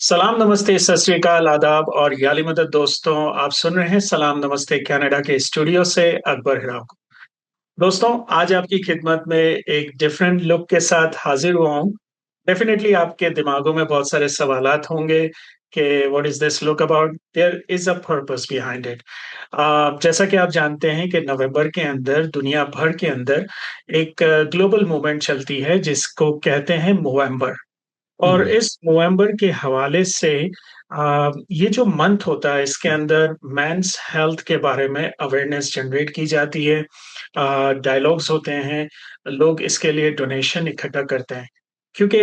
सलाम नमस्ते सत श्री अकाल आदाब और याली मदद दोस्तों। आप सुन रहे हैं सलाम नमस्ते कनाडा के स्टूडियो से अकबर हिराव को। दोस्तों, आज आपकी खिदमत में एक डिफरेंट लुक के साथ हाजिर हुआ हूँ। डेफिनेटली आपके दिमागों में बहुत सारे सवालात होंगे कि what is this look about. There is a purpose behind it. जैसा कि आप जानते हैं कि नवंबर के अंदर दुनिया भर के अंदर एक ग्लोबल मूवमेंट चलती है जिसको कहते हैं मूवम्बर। और हम्म। इस नवंबर के हवाले से ये जो मंथ होता है इसके अंदर मेंस हेल्थ के बारे में अवेयरनेस जनरेट की जाती है। डायलॉग्स होते हैं, लोग इसके लिए डोनेशन इकट्ठा करते हैं क्योंकि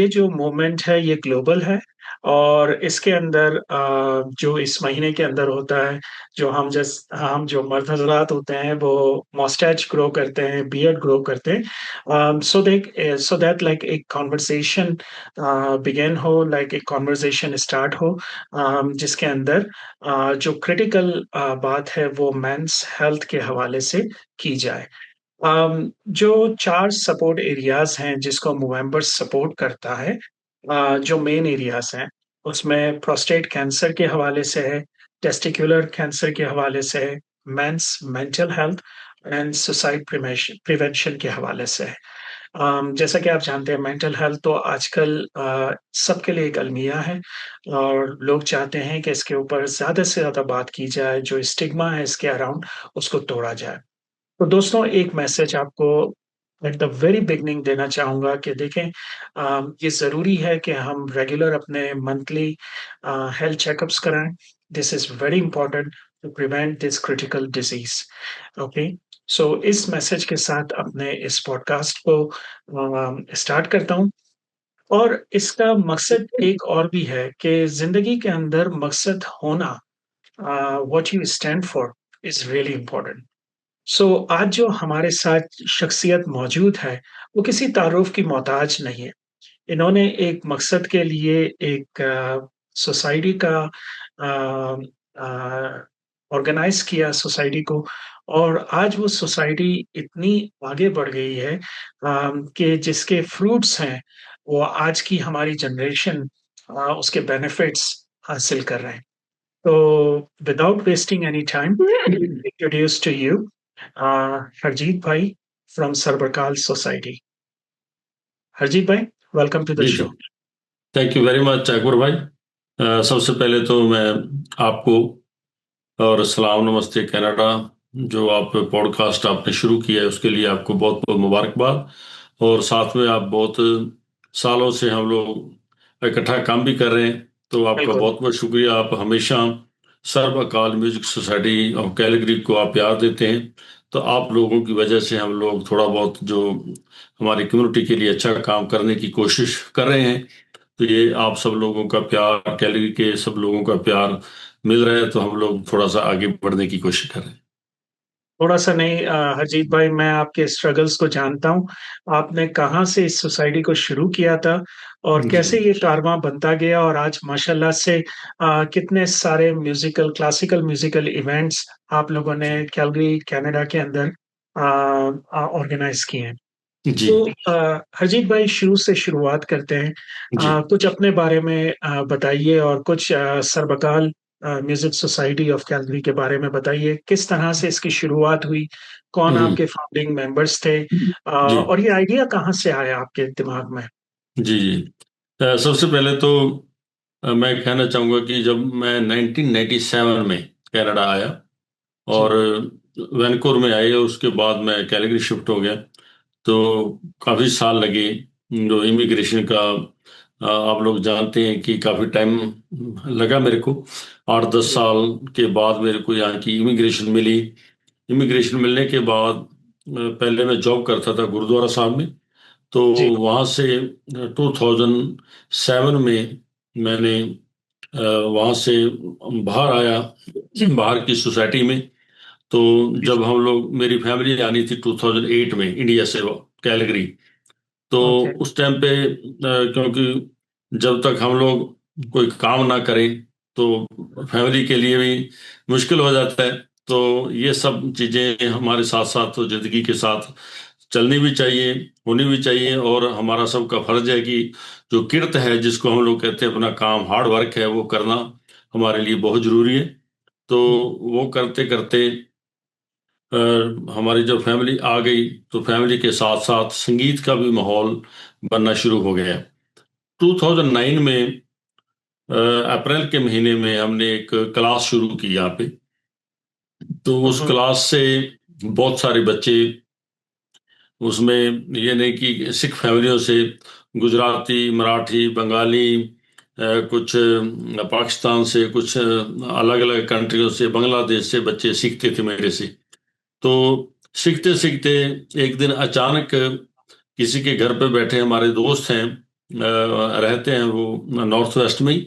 ये जो मूवमेंट है ये ग्लोबल है। और इसके अंदर जो इस महीने के अंदर होता है, जो हम जो मर्द हजरात होते हैं वो मॉस्टैच ग्रो करते हैं, बियर्ड ग्रो करते हैं, सो दैट लाइक एक कॉन्वर्सेशन बिगेन हो, लाइक एक कॉन्वर्सेशन स्टार्ट हो, जिसके अंदर जो क्रिटिकल बात है वो मेंस हेल्थ के हवाले से की जाए। जो चार सपोर्ट एरियाज हैं जिसको मूवम्बर सपोर्ट करता है, जो मेन एरियाज हैं उसमें प्रोस्टेट कैंसर के हवाले से है, टेस्टिकुलर कैंसर के हवाले से है, men's mental health and suicide prevention के हवाले से है। जैसा कि आप जानते हैं मेंटल हेल्थ तो आजकल सबके लिए एक अलमिया है और लोग चाहते हैं कि इसके ऊपर ज़्यादा से ज़्यादा बात की जाए, जो स्टिग्मा है इसके अराउंड उसको तोड़ा जाए। तो दोस्तों, एक मैसेज आपको एट द वेरी बिगनिंग देना चाहूँगा कि देखें, ये ज़रूरी है कि हम रेगुलर अपने मंथली हेल्थ चेकअप्स कराएँ। This is very important to prevent this critical disease. Okay? So इस मैसेज के साथ अपने इस पॉडकास्ट को स्टार्ट करता हूँ। और इसका मकसद एक और भी है कि ज़िंदगी के अंदर मकसद होना, what you stand for is really important. So आज जो हमारे साथ शख्सियत मौजूद है, वो किसी तारुफ की मोहताज नहीं है। इन्होंने एक मकसद के लिए एक सोसाइटी का ऑर्गेनाइज किया सोसाइटी को। और आज वो सोसाइटी इतनी आगे बढ़ गई है कि जिसके फ्रूट्स हैं वो आज की हमारी जनरेशन उसके बेनिफिट्स हासिल कर रहे हैं। तो without wasting any time, introduce to you Harjeet भाई फ्रॉम सरबरकाल सोसाइटी। हरजीत भाई, welcome to the G G. Show. Thank you very much Akbar भाई। सबसे पहले तो मैं आपको और सलाम नमस्ते कनाडा जो आप पॉडकास्ट आपने शुरू किया है उसके लिए आपको बहुत बहुत मुबारकबाद। और साथ में आप बहुत सालों से हम लोग इकट्ठा काम भी कर रहे हैं, तो आपका बिल्कुल। बहुत बहुत शुक्रिया। आप हमेशा सर्व अकाल म्यूजिक सोसाइटी ऑफ कैलगरी को आप प्यार देते हैं। तो आप लोगों की वजह से हम लोग थोड़ा बहुत जो हमारी कम्युनिटी के लिए अच्छा काम करने की कोशिश कर रहे हैं। तो ये आप सब लोगों का प्यार, कैलरी के सब लोगों का प्यार मिल रहा है, तो हम लोग थोड़ा सा आगे बढ़ने की कोशिश कर रहे हैं। थोड़ा सा नहीं, हरजीत भाई, मैं आपके स्ट्रगल्स को जानता हूँ। आपने कहाँ से इस सोसाइटी को शुरू किया था और जी कैसे ये कारवां बनता गया और आज माशाल्लाह से कितने सारे म्यूजिकल क्लासिकल म्यूजिकल इवेंट्स आप लोगों ने कैलगरी कनाडा के अंदर ऑर्गेनाइज किए हैं। जी तो हरजीत भाई, शुरू से शुरुआत करते हैं। जी। कुछ अपने बारे में बताइए और कुछ सरबकाल म्यूजिक सोसाइटी ऑफ कैलगरी के बारे में बताइए। किस तरह से इसकी शुरुआत हुई, कौन हम्म, आपके फाउंडिंग मेंबर्स थे, जी और ये आइडिया कहाँ से आया आपके दिमाग में? जी जी। सबसे पहले तो मैं कहना चाहूँगा कि जब मैं 1997 में कनाडा आया और जी। वैनकूवर में आए, उसके बाद मैं कैलगरी शिफ्ट हो गया। तो काफ़ी साल लगे जो इमिग्रेशन का। आप लोग जानते हैं कि काफ़ी टाइम लगा मेरे को। 8-10 जी। साल के बाद मेरे को यहाँ की इमिग्रेशन मिली। इमिग्रेशन मिलने के बाद पहले मैं जॉब करता था गुरुद्वारा साहब में। तो जी। वहाँ से 2007 में मैंने वहाँ से बाहर आया, बाहर की सोसाइटी में। तो जब हम लोग, मेरी फैमिली आनी थी 2008 में इंडिया से कैलगरी। तो ओके। उस टाइम पे क्योंकि जब तक हम लोग कोई काम ना करें तो फैमिली के लिए भी मुश्किल हो जाता है। तो ये सब चीज़ें हमारे साथ साथ तो जिंदगी के साथ चलनी भी चाहिए, होनी भी चाहिए, और हमारा सबका फर्ज है कि जो किर्त है, जिसको हम लोग कहते हैं अपना काम, हार्ड वर्क है, वो करना हमारे लिए बहुत जरूरी है। तो वो करते करते अ, हमारी जब फैमिली आ गई, तो फैमिली के साथ साथ संगीत का भी माहौल बनना शुरू हो गया। 2009 में अप्रैल के महीने में हमने एक क्लास शुरू की यहाँ पे। तो उस हम्म, क्लास से बहुत सारे बच्चे उसमें, ये नहीं कि सिख फैमिलियों से, गुजराती, मराठी, बंगाली, कुछ पाकिस्तान से, कुछ अलग अलग कंट्रियों से, बांग्लादेश से बच्चे सीखते थे मेरे से। तो सीखते सीखते एक दिन अचानक किसी के घर पे बैठे, हमारे दोस्त हैं, रहते हैं वो नॉर्थ वेस्ट में ही।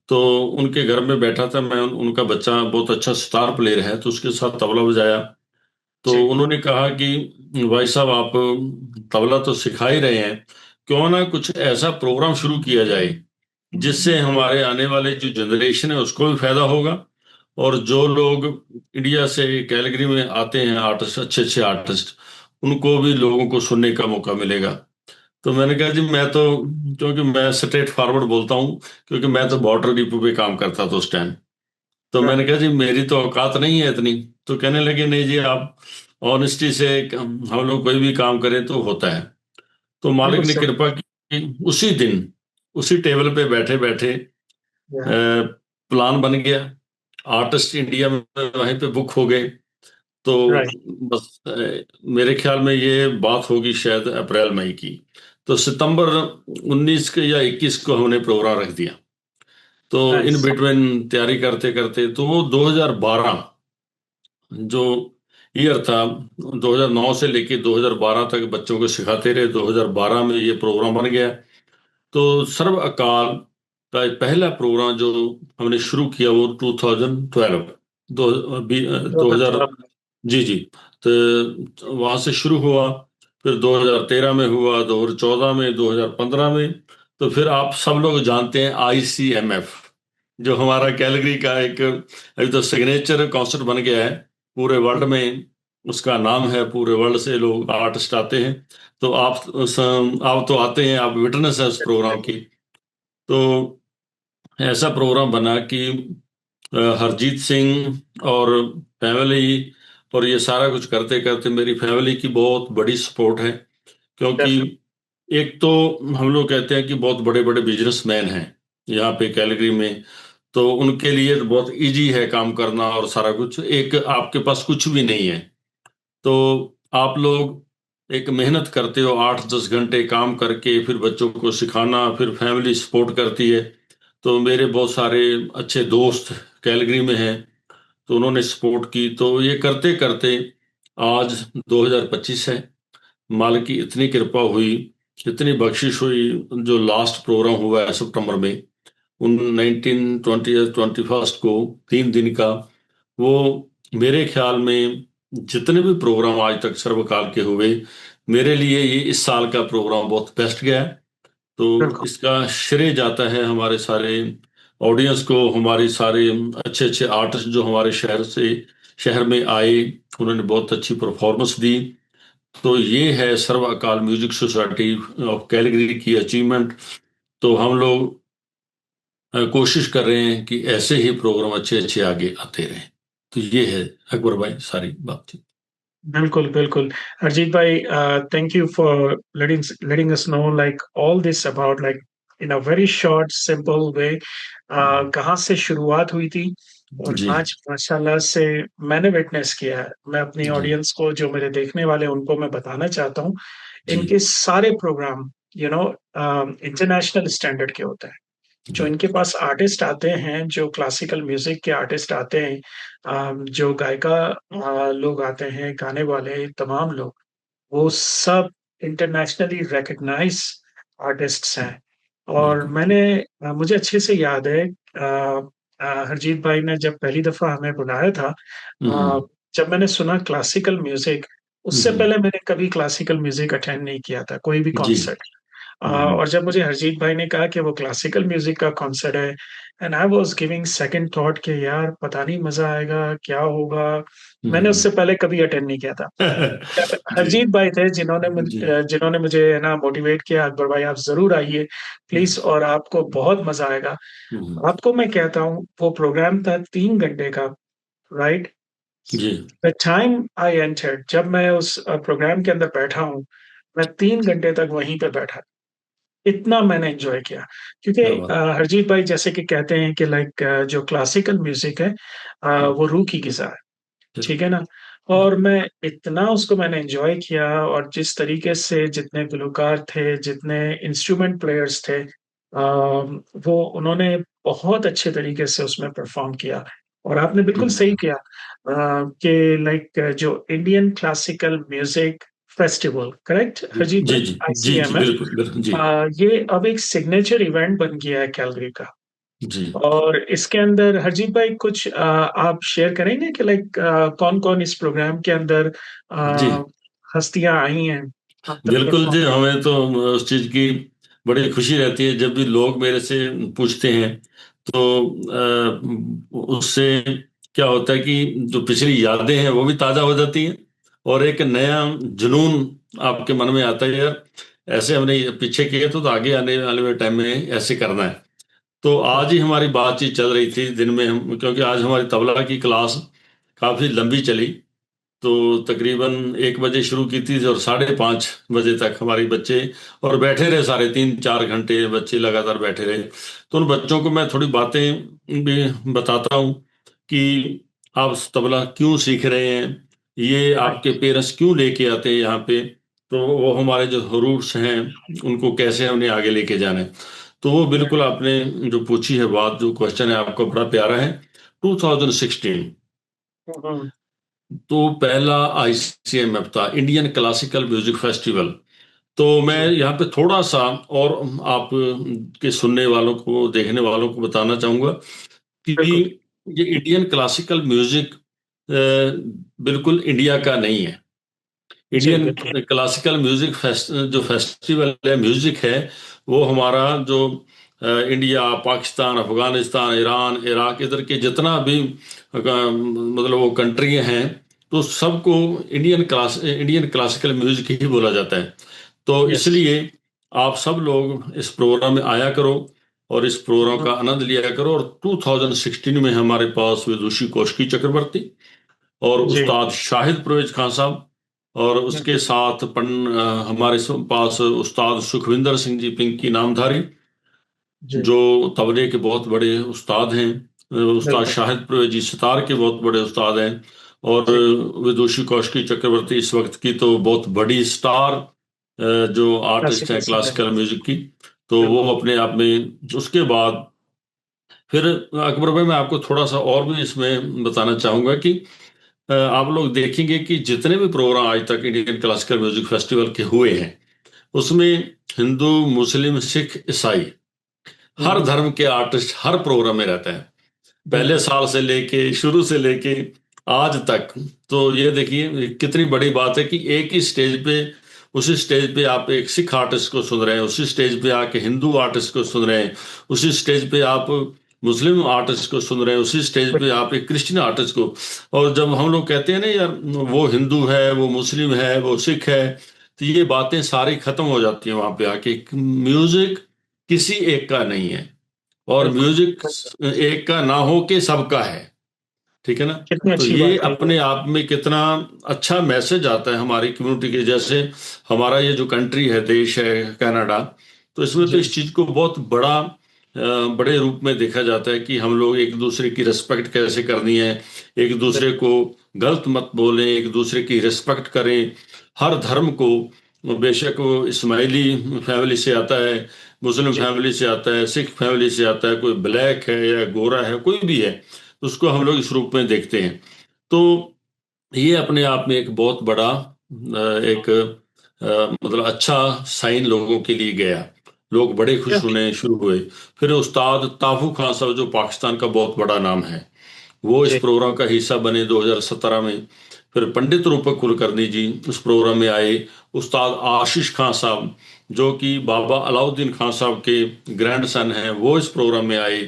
तो उनके घर में बैठा था मैं, उनका बच्चा बहुत अच्छा सितार प्लेयर है, तो उसके साथ तबला बजाया। तो जी। उन्होंने कहा कि भाई साहब, आप तबला तो सिखा ही रहे हैं, क्यों ना कुछ ऐसा प्रोग्राम शुरू किया जाए जिससे हमारे आने वाले जो जनरेशन है उसको भी फायदा होगा, और जो लोग इंडिया से कैलगरी में आते हैं आर्टिस्ट, अच्छे अच्छे आर्टिस्ट, उनको भी लोगों को सुनने का मौका मिलेगा। तो मैंने कहा जी, मैं तो, क्योंकि मैं स्ट्रेट फॉरवर्ड बोलता हूँ, क्योंकि मैं तो बॉर्डर डिपो पे काम करता था उस टाइम। तो मैंने राइट। कहा जी, मेरी तो औकात नहीं है इतनी। तो कहने लगे, नहीं जी, आप ऑनेस्टी से, हम लोग कोई भी काम करें तो होता है। तो मालिक बिल्कुल ने सही कृपा बात। की, उसी दिन उसी टेबल पे बैठे बैठे या। प्लान बन गया। आर्टिस्ट इंडिया में वहीं पे बुक हो गए। तो राइट। बस मेरे ख्याल में ये बात होगी शायद अप्रैल मई की। तो सितंबर 19 के या 21 को हमने प्रोग्राम रख दिया। तो इन नाइस। बिटवीन तैयारी करते करते, तो वो 2012 जो ईयर था, 2009 से लेके 2012 तक बच्चों को सिखाते रहे। 2012 में ये प्रोग्राम बन गया। तो सर्व अकाल का पहला प्रोग्राम जो हमने शुरू किया वो 2012, दो दो हजार, हजार जी जी। तो वहां से शुरू हुआ, फिर 2013 में हुआ, 2014 में, 2015 में। तो फिर आप सब लोग जानते हैं ICMF, जो हमारा कैलगरी का एक अभी तो सिग्नेचर कॉन्सर्ट बन गया है पूरे वर्ल्ड में। उसका नाम है, पूरे वर्ल्ड से लोग आर्टिस्ट आते हैं। तो आप तो आते हैं, आप विटनेस है उस प्रोग्राम की। तो ऐसा प्रोग्राम बना कि हरजीत सिंह और फैमिली, और ये सारा कुछ करते करते मेरी फैमिली की बहुत बड़ी सपोर्ट है। क्योंकि डेफिनेट। एक तो हम लोग कहते हैं कि बहुत बड़े बड़े बिजनेसमैन हैं यहाँ पे कैलगरी में, तो उनके लिए तो बहुत इजी है काम करना और सारा कुछ। एक आपके पास कुछ भी नहीं है, तो आप लोग एक मेहनत करते हो, 8-10 घंटे काम करके, फिर बच्चों को सिखाना, फिर फैमिली सपोर्ट करती है। तो मेरे बहुत सारे अच्छे दोस्त कैलगरी में हैं, तो उन्होंने सपोर्ट की। तो ये करते करते आज 2025 है। मालिक की इतनी कृपा हुई, इतनी बख्शिश हुई। जो लास्ट प्रोग्राम हुआ है सितंबर में, उन 19, 20, 21 को, 3 दिन का, वो मेरे ख्याल में जितने भी प्रोग्राम आज तक सर्वकाल के हुए, मेरे लिए ये इस साल का प्रोग्राम बहुत बेस्ट गया है। तो बिल्कुल। इसका श्रेय जाता है हमारे सारे ऑडियंस को, हमारे सारे अच्छे अच्छे आर्टिस्ट जो हमारे शहर में आए, उन्होंने बहुत अच्छी परफॉर्मेंस दी। तो ये है सर्व अकाल म्यूजिक सोसाइटी ऑफ कैलगरी की अचीवमेंट। तो हम लोग कोशिश कर रहे हैं कि ऐसे ही प्रोग्राम अच्छे अच्छे आगे आते रहें। तो ये है अकबर भाई सारी बातचीत। बिल्कुल, बिल्कुल। Harjeet bhai, thank you for letting us know like all this about like in a very short, simple way कहाँ से शुरुआत हुई थी और जी आज माशाल्लाह से मैंने विटनेस किया है। मैं अपनी जी ऑडियंस को जो मेरे देखने वाले हैं उनको मैं बताना चाहता हूँ, जी इनके सारे प्रोग्राम इंटरनेशनल स्टैंडर्ड के होते हैं। जो जी इनके पास आर्टिस्ट आते हैं, जो क्लासिकल म्यूजिक के आर्टिस्ट आते हैं, जो गायिका लोग आते हैं, गाने वाले तमाम लोग, वो सब इंटरनेशनली रिकग्नाइज आर्टिस्ट्स हैं। और बिल्कुल। मुझे अच्छे से याद है, हरजीत भाई ने जब पहली दफा हमें बुलाया था, हम्म जब मैंने सुना क्लासिकल म्यूजिक, उससे हम्म, पहले मैंने कभी क्लासिकल म्यूजिक अटेंड नहीं किया था, कोई भी जी कॉन्सर्ट। हम्म, और जब मुझे हरजीत भाई ने कहा कि वो क्लासिकल म्यूजिक का कॉन्सर्ट है, and I was giving second thought कि यार पता नहीं मजा आएगा क्या होगा। मैंने हम्म। उससे पहले कभी अटेंड नहीं किया था। जी हरजीत भाई थे जी। जिन्होंने मुझे है ना मोटिवेट किया, अकबर भाई आप जरूर आइए प्लीज, और आपको बहुत मजा आएगा। हम्म, आपको मैं कहता हूँ वो प्रोग्राम था 3 घंटे का, राइट? जी द टाइम आई एंटर्ड, जब मैं उस प्रोग्राम के अंदर बैठा हूँ, मैं 3 घंटे तक वहीं पे बैठा। इतना मैंने एंजॉय किया, क्योंकि क्या बात। हरजीत भाई जैसे कि कहते हैं कि लाइक जो क्लासिकल म्यूजिक है वो रूह की गिजा है, ठीक है ना। और मैं इतना उसको मैंने एंजॉय किया, और जिस तरीके से जितने गुलकार थे, जितने इंस्ट्रूमेंट प्लेयर्स थे, वो उन्होंने बहुत अच्छे तरीके से उसमें परफॉर्म किया। और आपने बिल्कुल सही किया कि लाइक जो Indian classical music festival, correct Harjeet ji भाई, जी जी जी, ICMF, बिल्कुल बिल्कुल जी। ये अब एक सिग्नेचर इवेंट बन गया है कैलगरी का। जी और इसके अंदर हरजीत भाई कुछ आप शेयर करेंगे कि लाइक कौन कौन इस प्रोग्राम के अंदर जी हस्तियां आई हैं अब तक बिल्कुल परफॉर्म जी, कर। हमें तो उस चीज़ की बड़ी खुशी रहती है जब भी लोग मेरे से पूछते हैं। तो उससे क्या होता है कि जो पिछली यादें हैं वो भी ताज़ा हो जाती हैं, और एक नया जुनून आपके मन में आता है, यार ऐसे हमने ये पीछे किए तो आगे आने वाले टाइम में ऐसे करना है। तो आज ही हमारी बातचीत चल रही थी दिन में, हम क्योंकि आज हमारी तबला की क्लास काफ़ी लंबी चली। तो तकरीबन 1 बजे शुरू की थी और 5:30 बजे तक हमारे बच्चे, और बैठे रहे साढ़े 3-4 घंटे बच्चे लगातार बैठे रहे। तो उन बच्चों को मैं थोड़ी बातें भी बताता हूँ कि आप तबला क्यों सीख रहे हैं, ये आपके राइट। पेरेंट्स क्यों लेके आते हैं यहाँ पे, तो वो हमारे जो रूट्स हैं उनको कैसे हमने आगे लेके जाना है। तो वो बिल्कुल आपने जो पूछी है बात, जो क्वेश्चन है आपका बड़ा प्यारा है। 2016 तो पहला ICMF था, इंडियन क्लासिकल म्यूजिक फेस्टिवल। तो मैं जी। यहाँ पे थोड़ा सा और आप के सुनने वालों को, देखने वालों को बताना चाहूँगा कि बिल्कुल। ये इंडियन क्लासिकल म्यूजिक बिल्कुल इंडिया का नहीं है। जी इंडियन बिल्कुल। क्लासिकल म्यूजिक जो फेस्टिवल है, म्यूजिक है, वो हमारा जो India, Pakistan, Afghanistan, Iran, Iraq, इधर के जितना भी मतलब वो कंट्री हैं, तो सबको इंडियन क्लासिकल म्यूजिक ही बोला जाता है। तो यस। इसलिए आप सब लोग इस प्रोग्राम में आया करो और इस प्रोग्राम का आनंद लिया करो। और 2016 में हमारे पास विदुषी कौशिकी चक्रवर्ती और जी। उस्ताद शाहिद परवेज खान साहब, और उसके साथ हमारे पास उस्ताद सुखविंदर सिंह जी पिंकी नामधारी, जी जो तबले के बहुत बड़े उस्ताद हैं। उस्ताद बिल्कुल। शाहिद परवेज जी सितार के बहुत बड़े उस्ताद हैं। और जी। विदुषी कौशिकी चक्रवर्ती इस वक्त की तो बहुत बड़ी स्टार जो आर्टिस्ट क्लासिकल हैं सिंगर। क्लासिकल म्यूजिक की। तो वो बिल्कुल। अपने आप में, उसके बाद फिर अकबर भाई, मैं आपको थोड़ा सा और भी इसमें बताना चाहूंगा कि आप लोग देखेंगे कि जितने भी प्रोग्राम आज तक इंडियन क्लासिकल म्यूजिक फेस्टिवल के हुए हैं, उसमें हिंदू, मुस्लिम, सिख, ईसाई, हर हम्म, धर्म के आर्टिस्ट हर प्रोग्राम में रहते हैं। पहले बिल्कुल। साल से लेके, शुरू से लेके आज तक। तो ये देखिए कितनी बड़ी बात है कि एक ही स्टेज पे, उसी स्टेज पे आप एक सिख आर्टिस्ट को सुन रहे हैं, उसी स्टेज पे आके हिंदू आर्टिस्ट को सुन रहे हैं, उसी स्टेज पे आप मुस्लिम आर्टिस्ट को सुन रहे हैं, उसी स्टेज पे आप एक क्रिश्चियन आर्टिस्ट को। और जब हम लोग कहते हैं ना यार, वो हिंदू है, वो मुस्लिम है, वो सिख है, तो ये बातें सारी खत्म हो जाती हैं वहां पे आके। म्यूजिक किसी एक का नहीं है, और बिल्कुल। म्यूजिक बिल्कुल। एक का ना हो के सबका है। ठीक है ना। कितनी तो अच्छी ये बात कही है। अपने आप में कितना अच्छा मैसेज आता है हमारी कम्युनिटी के। जैसे हमारा ये जो कंट्री है, देश है कनाडा, तो इसमें तो जी। इस चीज को बहुत बड़े रूप में देखा जाता है कि हम लोग एक दूसरे की रिस्पेक्ट कैसे करनी है, एक दूसरे बिल्कुल। को गलत मत बोलें, एक दूसरे की रिस्पेक्ट करें। हर धर्म को, बेशक वो इस्माइली फैमिली से आता है, मुस्लिम जी। फैमिली से आता है, सिख फैमिली से आता है, कोई ब्लैक है या गोरा है, कोई भी है, उसको हम लोग इस रूप में देखते हैं। तो ये अपने आप में एक बहुत बड़ा एक मतलब अच्छा साइन लोगों के लिए गया। लोग बड़े खुश होने शुरू हुए। फिर उस्ताद ताफू खान साहब, जो पाकिस्तान का बहुत बड़ा नाम है, वो इस जी। प्रोग्राम का हिस्सा बने 2017 में। फिर पंडित रूपक कुलकर्णी जी उस प्रोग्राम में आए। उस्ताद आशीष खान साहब, जो कि बाबा अलाउद्दीन खान साहब के ग्रैंड सन हैं, वो इस प्रोग्राम में आए।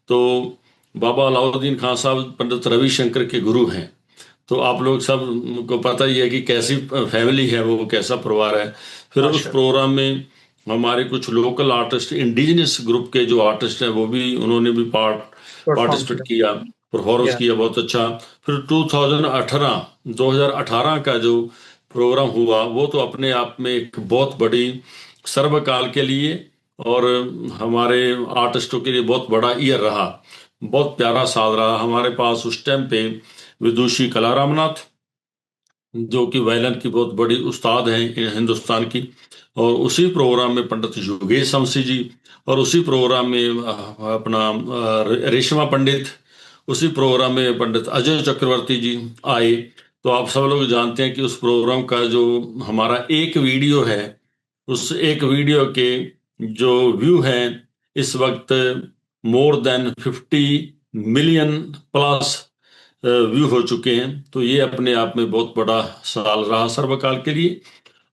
तो बाबा अलाउद्दीन खान साहब पंडित रविशंकर के गुरु हैं। तो आप लोग सब को पता ही है कि कैसी फैमिली है, वो कैसा परिवार है। फिर उस माशा प्रोग्राम में हमारे कुछ लोकल आर्टिस्ट, इंडिजिनस ग्रुप के जो आर्टिस्ट हैं, वो भी, उन्होंने भी परफॉर्म पार्टिसिपेट किया। किया, परफॉर्मेंस या किया, बहुत अच्छा। फिर 2018 का जो प्रोग्राम हुआ, वो तो अपने आप में एक बहुत बड़ी, सर्वकाल के लिए और हमारे आर्टिस्टों के लिए बहुत बड़ा ईयर रहा। बहुत प्यारा साल रहा हमारे पास उस टाइम पे। विदुषी कला रामनाथ, जो कि वायलिन की बहुत बड़ी उस्ताद हैं हिंदुस्तान की, और उसी प्रोग्राम में पंडित योगेश शमशी जी, और उसी प्रोग्राम में अपना रेशमा पंडित, उसी प्रोग्राम में पंडित अजय चक्रवर्ती जी आए। तो आप सब लोग जानते हैं कि उस प्रोग्राम का जो हमारा एक वीडियो है, उस एक वीडियो के जो व्यू हैं इस वक्त more than 50 million plus view हो चुके हैं। तो ये अपने आप में बहुत बड़ा साल रहा सर्वकाल के लिए।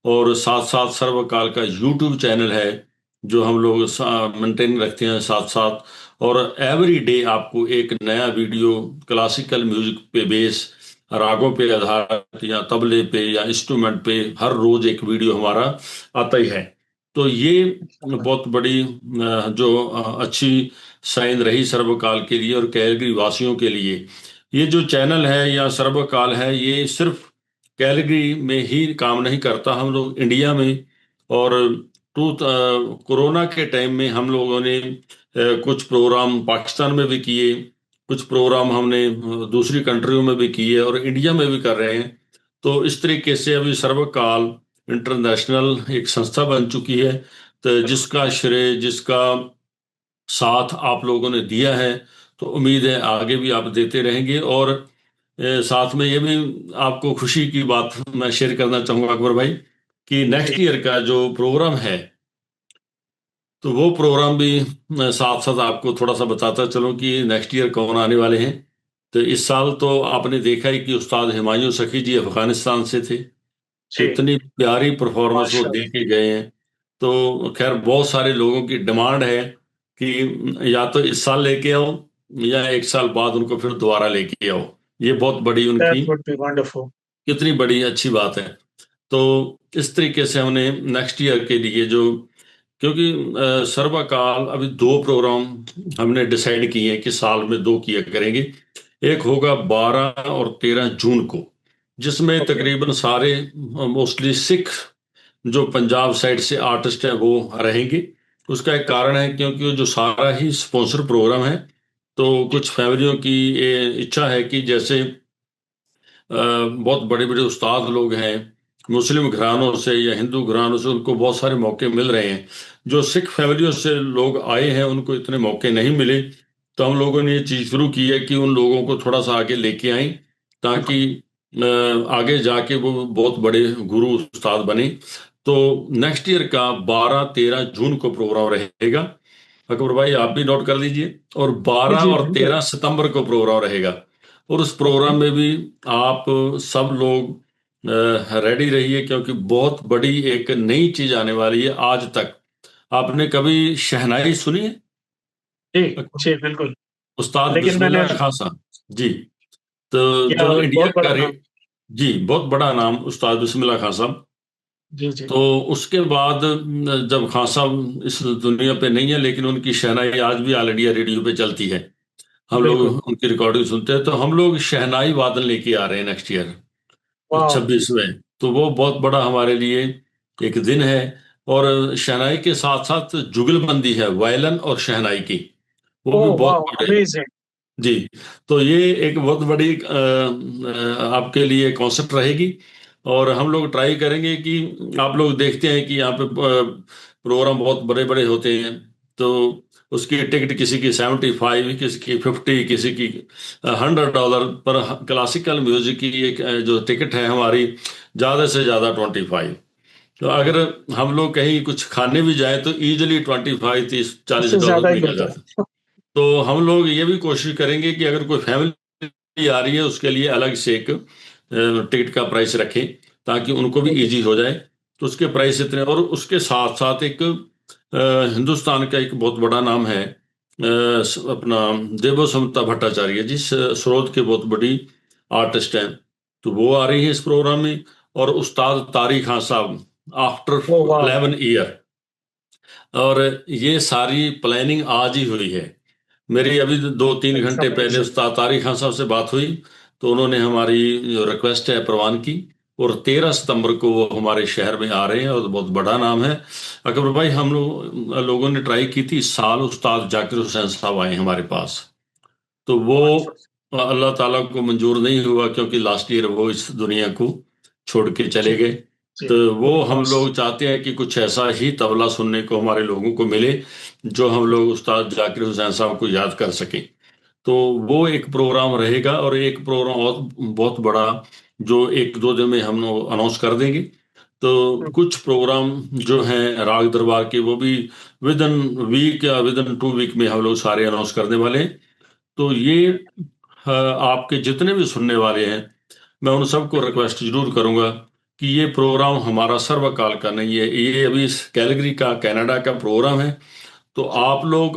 और साथ साथ सर्वकाल का यूट्यूब चैनल है, जो हम लोग मेंटेन रखते हैं साथ साथ। और एवरी डे आपको एक नया वीडियो क्लासिकल म्यूजिक पे बेस, रागों पे आधारित, या तबले पे या इंस्ट्रूमेंट पे, हर रोज एक वीडियो हमारा आता ही है। तो ये बहुत बड़ी जो अच्छी साइन रही सर्वकाल के लिए और कैलगरी वासियों के लिए। ये जो चैनल है या सर्वकाल है, ये सिर्फ कैलगरी में ही काम नहीं करता, हम लोग इंडिया में। और कोरोना के टाइम में हम लोगों ने कुछ प्रोग्राम पाकिस्तान में भी किए, कुछ प्रोग्राम हमने दूसरी कंट्रियों में भी किए, और इंडिया में भी कर रहे हैं। तो इस तरीके से अभी सर्वकाल इंटरनेशनल एक संस्था बन चुकी है। तो जिसका श्रेय, जिसका साथ आप लोगों ने दिया है, तो उम्मीद है आगे भी आप देते रहेंगे। और साथ में ये भी आपको खुशी की बात मैं शेयर करना चाहूंगा अकबर भाई, कि जी नेक्स्ट ईयर का जो प्रोग्राम है, तो वो प्रोग्राम भी मैं साथ साथ आपको थोड़ा सा बताता चलूं कि नेक्स्ट ईयर कौन आने वाले हैं। तो इस साल तो आपने देखा ही कि उस्ताद हुमायूं सखी जी अफगानिस्तान से थे। तो जी। इतनी प्यारी परफॉर्मेंस वो दे माशाल्लाह। के गए हैं। तो खैर बहुत सारे लोगों की डिमांड है कि या तो इस साल लेके आओ, या एक साल बाद उनको फिर दोबारा लेके आओ। ये बहुत बड़ी उनकी, दैट वुड बी वंडरफुल। कितनी बड़ी अच्छी बात है। तो इस तरीके से हमने नेक्स्ट ईयर के लिए जो, क्योंकि सर्वकाल अभी दो प्रोग्राम हमने डिसाइड किए हैं कि साल में दो किया करेंगे। एक होगा 12 और 13 जून को, जिसमें ओके। तकरीबन सारे मोस्टली सिख जो पंजाब साइड से आर्टिस्ट हैं वो रहेंगे। उसका एक कारण है क्योंकि वो जो सारा ही स्पॉन्सर प्रोग्राम है। तो जी कुछ फैमिलियों की ये इच्छा है कि जैसे बहुत बड़े बड़े उस्ताद लोग हैं मुस्लिम घरानों से या हिंदू घरानों से, उनको बहुत सारे मौके मिल रहे हैं। जो सिख फैमिलियों से लोग आए हैं उनको इतने मौके नहीं मिले। तो हम लोगों ने ये चीज़ शुरू की है कि उन लोगों को थोड़ा सा आगे लेके आए, ताकि आगे जाके वो बहुत बड़े गुरु उस्ताद बने। तो नेक्स्ट ईयर का 12 13 जून को प्रोग्राम रहेगा। अकबर भाई आप भी नोट कर लीजिए। और जी। 12 जी और बिल्कुल। 13 सितंबर को प्रोग्राम रहेगा। और उस ओके। प्रोग्राम में भी आप सब लोग रेडी रहिए, क्योंकि बहुत बड़ी एक नई चीज आने वाली है। आज तक आपने कभी शहनाई सुनी है? जी जी बिल्कुल। उस्ताद लेकिन मैंने, बिस्मिल्लाह खान साहब जी। तो या जो इंडिया बहुत बड़ा का नाम। जी, बहुत बड़ा नाम उस्ताद बिस्मिल्लाह खान साहब। जी जी। तो उसके बाद जब खान साहब इस दुनिया पे नहीं है, लेकिन उनकी शहनाई आज भी ऑल इंडिया रेडियो पे चलती है। हम लोग बिल्कुल। उनकी रिकॉर्डिंग सुनते हैं। तो हम लोग शहनाई वादन लेके आ रहे हैं नेक्स्ट ईयर वाह। 26 में। तो वो बहुत बड़ा हमारे लिए एक दिन है। और शहनाई के साथ साथ जुगलबंदी है वायलन और शहनाई की, वो भी ओह बहुत वाह, बड़े। अमेजिंग। जी। तो ये एक बहुत बड़ी आपके लिए कॉन्सेप्ट रहेगी। और हम लोग ट्राई करेंगे कि आप लोग देखते हैं कि यहाँ पे प्रोग्राम बहुत बड़े बड़े होते हैं। तो उसकी टिकट किसी की 75, किसी की 50, किसी की $100। पर क्लासिकल म्यूजिक की एक जो टिकट है हमारी, ज़्यादा से ज़्यादा 25। तो अगर हम लोग कहीं कुछ खाने भी जाए तो इजीली 25 30 40 इससे डॉलर ज्यादा ही निकल होता जाता है। है। तो हम लोग ये भी कोशिश करेंगे कि अगर कोई फैमिली आ रही है उसके लिए अलग से एक टिकट का प्राइस रखें, ताकि उनको भी बिल्कुल। इजी हो जाए। तो उसके प्राइस इतने, और उसके साथ साथ एक हिंदुस्तान का एक बहुत बड़ा नाम है अपना देवोसमिता भट्टाचार्य जी, स्रोत के बहुत बड़ी आर्टिस्ट हैं, तो वो आ रही है इस प्रोग्राम में। और उस्ताद तारिक खान साहब, आफ्टर ओ वाह। 11 ईयर। और ये सारी प्लानिंग आज ही हुई है। मेरी अभी 2-3 घंटे पहले अमेजिंग। उस्ताद तारिक खान साहब से बात हुई, तो उन्होंने हमारी जो रिक्वेस्ट है प्रवान की, और 13 सितंबर को वो हमारे शहर में आ रहे हैं, और बहुत बड़ा नाम है। अकबर भाई, हम लोगों ने ट्राई की थी, इस साल उस्ताद जाकिर हुसैन साहब आए हमारे पास, तो वो अल्लाह ताला को मंजूर नहीं हुआ, क्योंकि लास्ट ईयर वो इस दुनिया को छोड़ के चले जी गए। जी। तो वो हम लॉस। लोग चाहते हैं कि कुछ ऐसा ही तबला सुनने को हमारे लोगों को मिले, जो हम लोग उस्ताद जाकिर हुसैन साहब को याद कर सकें। तो वो एक प्रोग्राम रहेगा, और एक प्रोग्राम और बहुत बड़ा, जो 1-2 दिन में हम लोग अनाउंस कर देंगे। तो कुछ प्रोग्राम जो हैं राग दरबार के, वो भी विद इन वीक या विद इन 2 वीक में हम लोग सारे अनाउंस करने वाले हैं। तो ये आपके जितने भी सुनने वाले हैं, मैं उन सबको रिक्वेस्ट जरूर करूंगा कि ये प्रोग्राम हमारा सर्वकाल का नहीं है, ये अभी इस कैलगरी का, कनाडा का प्रोग्राम है। तो आप लोग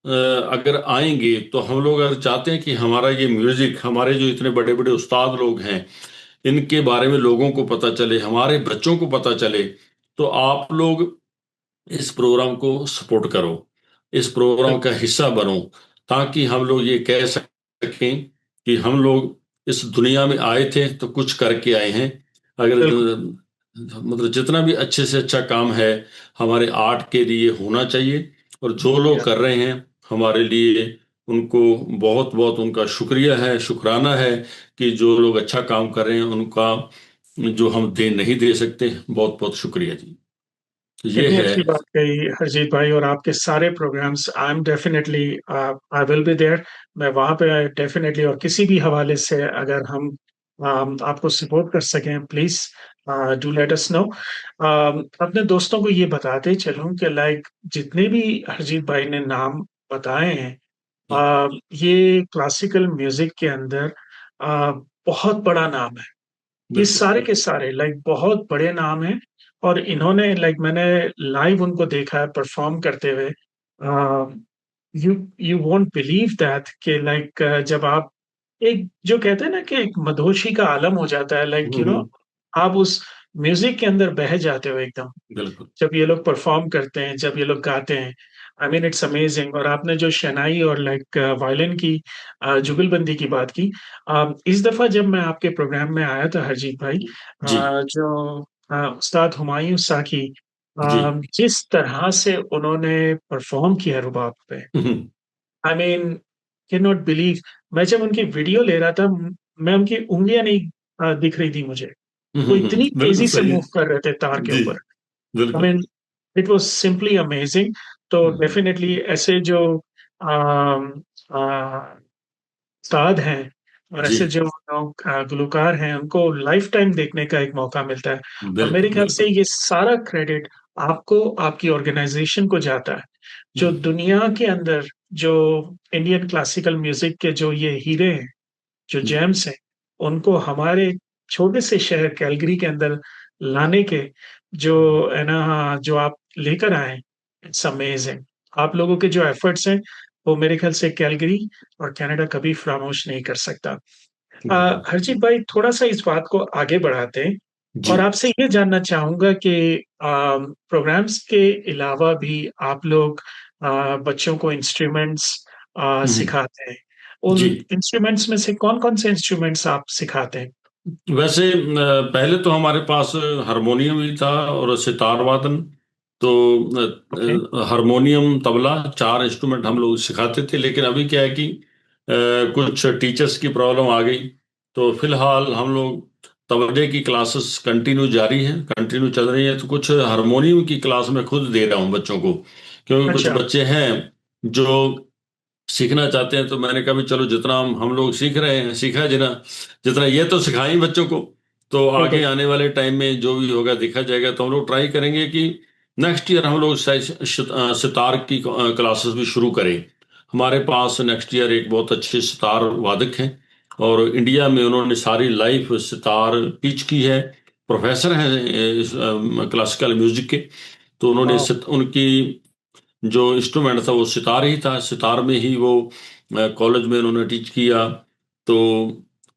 अगर आएंगे, तो हम लोग अगर चाहते हैं कि हमारा ये म्यूजिक, हमारे जो इतने बड़े बड़े उस्ताद लोग हैं, इनके बारे में लोगों को पता चले, हमारे बच्चों को पता चले, तो आप लोग इस प्रोग्राम को सपोर्ट करो, इस प्रोग्राम का हिस्सा बनो, ताकि हम लोग ये कह सकें कि हम लोग इस दुनिया में आए थे तो कुछ करके आए हैं। अगर बिल्कुल। मतलब जितना भी अच्छे से अच्छा काम है हमारे आर्ट के लिए होना चाहिए, और जो लोग या कर रहे हैं हमारे लिए, उनको बहुत बहुत उनका शुक्रिया है, शुक्राना है, कि जो लोग अच्छा काम कर रहे हैं उनका जो हम दे नहीं दे सकते, बहुत बहुत शुक्रिया जी। तो ये कितनी है। अच्छी बात कही हरजीत भाई। और आपके सारे programs I am definitely, I will be there. मैं वहां पे डेफिनेटली, और किसी भी हवाले से अगर हम आपको सपोर्ट कर सकें, please do let us know. अपने दोस्तों को ये बताते चलूं कि लाइक जितने भी हरजीत भाई ने नाम बताए हैं, जी। ये क्लासिकल म्यूजिक के अंदर बहुत बड़ा नाम है। ये बिल्कुल। सारे के सारे लाइक बहुत बड़े नाम हैं। और इन्होंने लाइक मैंने लाइव उनको देखा है परफॉर्म करते हुए। You you won't believe that कि लाइक जब आप एक जो कहते हैं ना कि एक मधोशी का आलम हो जाता है, लाइक हम्म। आप उस म्यूजिक के अंदर बह जाते हो एकदम, बिल्कुल। जब ये लोग परफॉर्म करते हैं, जब ये लोग गाते हैं। I mean it's amazing. और आपने जो शनाई और लाइक वायलिन की जुगलबंदी की बात की, इस दफा जब मैं आपके प्रोग्राम में आया था हरजीत भाई, जी। जो उस्ताद हुमायूं साकी, जी। जिस तरह से उन्होंने परफॉर्म किया रुबाब पे, hmm. I mean can not believe. मैं जब उनकी वीडियो ले रहा था, मैं उनकी उंगलियां नहीं दिख रही थी मुझे। वो इतनी बिल्कुल तेजी से सही है। मूव कर रहे थे तार के जी। ऊपर। आई बिल्कुल। Mean it was simply amazing. तो हम्म। डेफिनेटली ऐसे जो उस्ताद हैं, और जी। ऐसे जो लोग गुलकार हैं, उनको लाइफ टाइम देखने का एक मौका मिलता है। और मेरे बिल्कुल। ख्याल से बिल्कुल। ये सारा क्रेडिट आपको, आपकी ऑर्गेनाइजेशन को जाता है। जो हम्म। दुनिया के अंदर जो इंडियन क्लासिकल म्यूजिक के जो ये हीरे हैं, जो जी। जेम्स हैं, उनको हमारे छोटे से शहर कैलगरी के अंदर लाने के जो है ना, जो आप लेकर आए, इट्स अमेजिंग। आप लोगों के जो एफर्ट्स हैं, वो मेरे ख्याल से कैलगरी और कनाडा कभी फरामोश नहीं कर सकता। बिल्कुल। हरजीत भाई, थोड़ा सा इस बात को आगे बढ़ाते हैं, जी। और आपसे ये जानना चाहूंगा कि प्रोग्राम्स के अलावा भी आप लोग बच्चों को इंस्ट्रूमेंट्स हम्म। सिखाते हैं। जी। उन इंस्ट्रूमेंट्स में से कौन कौन से इंस्ट्रूमेंट्स आप सिखाते हैं? वैसे पहले तो हमारे पास हारमोनियम ही था, और सितार वादन। तो ओके। हारमोनियम, तबला, 4 इंस्ट्रूमेंट हम लोग सिखाते थे। लेकिन अभी क्या है कि कुछ टीचर्स की प्रॉब्लम आ गई, तो फिलहाल हम लोग तबले की क्लासेस कंटिन्यू जारी हैं, कंटिन्यू चल रही है। तो कुछ हारमोनियम की क्लास मैं खुद दे रहा हूँ बच्चों को, क्योंकि कुछ अच्छा। बच्चे हैं जो सीखना चाहते हैं। तो मैंने कहा भी चलो, जितना हम लोग सीख रहे हैं, सीखा जितना, जितना ये तो सिखाएं बच्चों को, तो आगे बिल्कुल। आने वाले टाइम में जो भी होगा देखा जाएगा। तो हम लोग ट्राई करेंगे कि नेक्स्ट ईयर हम लोग सितार की क्लासेस भी शुरू करें। हमारे पास नेक्स्ट ईयर एक बहुत अच्छे सितार वादक हैं, और इंडिया में उन्होंने सारी लाइफ सितार टीच की है। प्रोफेसर हैं क्लासिकल म्यूजिक के। तो उन्होंने वाह। उनकी जो इंस्ट्रूमेंट था वो सितार ही था, सितार में ही वो कॉलेज में उन्होंने टीच किया। तो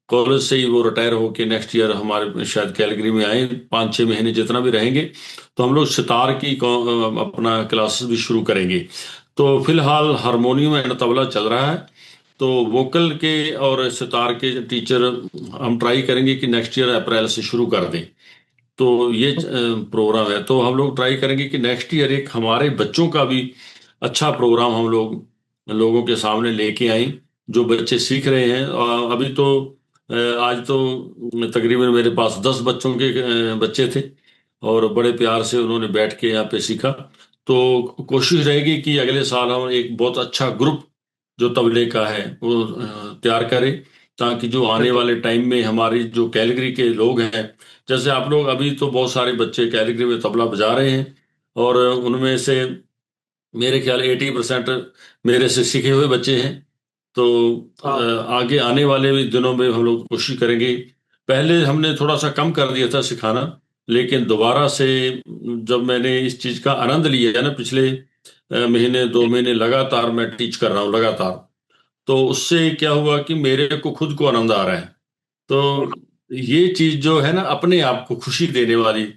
कॉलेज से ही वो रिटायर होके नेक्स्ट ईयर हमारे शायद कैलगरी में आए, 5-6 महीने जितना भी रहेंगे। तो हम लोग सितार की अपना क्लासेस भी शुरू करेंगे। तो फिलहाल हारमोनियम एंड तबला चल रहा है। तो वोकल के और सितार के टीचर हम ट्राई करेंगे कि नेक्स्ट ईयर अप्रैल से शुरू कर दें। तो ये प्रोग्राम है। तो हम लोग ट्राई करेंगे कि नेक्स्ट ईयर एक हमारे बच्चों का भी अच्छा प्रोग्राम हम लोग लोगों के सामने लेके आए, जो बच्चे सीख रहे हैं। अभी तो आज तो तकरीबन मेरे पास 10 बच्चों के बच्चे थे, और बड़े प्यार से उन्होंने बैठ के यहाँ पे सीखा। तो कोशिश रहेगी कि अगले साल हम एक बहुत अच्छा ग्रुप जो तबले का है वो तैयार करें, ताकि जो आने बिल्कुल। वाले टाइम में हमारी जो कैलगरी के लोग हैं, जैसे आप लोग अभी तो बहुत सारे बच्चे कैलिग्री में तबला बजा रहे हैं, और उनमें से मेरे ख्याल 80% मेरे से सीखे हुए बच्चे हैं। तो हाँ। आगे आने वाले भी दिनों में हम लोग कोशिश करेंगे। पहले हमने थोड़ा सा कम कर दिया था सिखाना, लेकिन दोबारा से जब मैंने इस चीज़ का आनंद लिया है ना, पिछले महीने 2 महीने लगातार मैं टीच कर रहा हूँ लगातार। तो उससे क्या हुआ कि मेरे को खुद को आनंद आ रहा है। तो ये चीज जो है ना, अपने आप को खुशी देने वाली।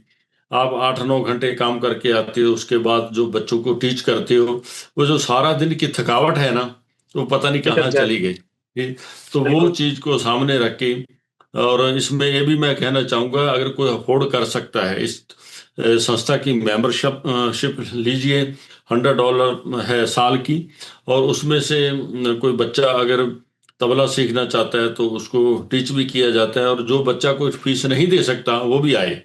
आप 8-9 घंटे काम करके आते हो, उसके बाद जो बच्चों को टीच करते हो, वो जो सारा दिन की थकावट है ना, वो पता नहीं निकल कहाँ चली जाती है। गई। तो वो बिल्कुल। चीज को सामने रख के, और इसमें ये भी मैं कहना चाहूंगा, अगर कोई अफोर्ड कर सकता है इस संस्था की मेंबरशिप शिप लीजिए। $100 है साल की। और उसमें से कोई बच्चा अगर तबला सीखना चाहता है तो उसको टीच भी किया जाता है, और जो बच्चा कोई फीस नहीं दे सकता वो भी आए।